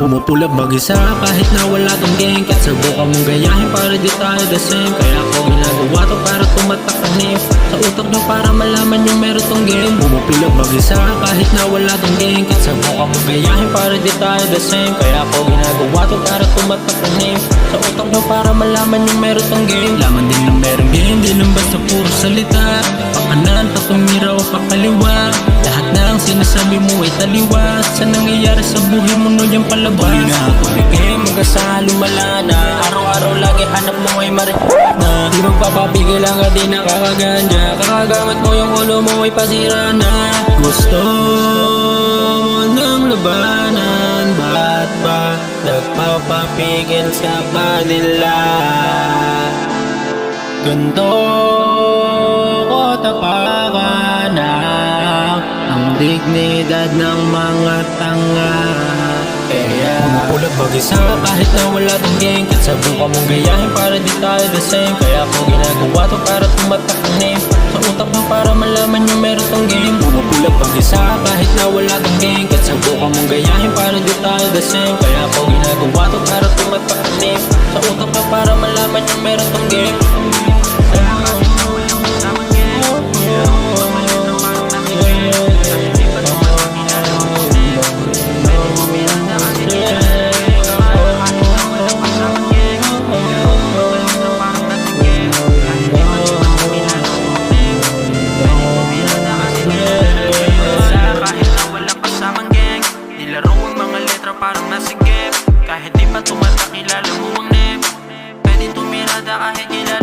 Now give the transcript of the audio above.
Pumupulab mag-isa kahit na wala kang gang. Kahit subukan mong gayahin para di tayo the same. Kaya ako ginagawa to para tumatak ang name sa utak nyo para malaman yung meron tong game. Pumupulab mag-isa kahit na wala kang gang. Kahit subukan mong gayahin para di tayo the same. Kaya ako ginagawa to para tumatak ang name sa utak nyo para malaman yung meron tong game. Laman din ng meron game, di lang basta puro salita. Pakanan, patumira o pakaliwa. Lahat ng sinasabi mo ay taliwas. Sa nangyayari sa buhay mo no yung palabas. Tuloy na ako bigay, magkasalo malana. Araw-araw lagi hanap mo ay marihuana. Di magpapapigil lang ka di nakakaganja. Kakagamit mo yung ulo mo ay pasira na. Gusto mo ng labanan, ba't ba nagpapapigil sa kanila? Ganto ko tapakan ang dignidad ng mga tanga. Kaya pumupulab mag-isa kahit na wala kang gang. Kahit subukan mong gayahin para di tayo the same. Kaya ako ginagawa to para tumatak ang name sa utak mo para malaman yung meron tong game. Pumupulab mag-isa kahit na wala kang gang. Kahit subukan mong gayahin para di tayo the same. Kaya ako ginagawa to para tumatak ang name sa utak mo para malaman yung meron tong game. Parang nasigip, kahit di pa tumatak kilala mo ang name. Pwede tumirada kahit kilala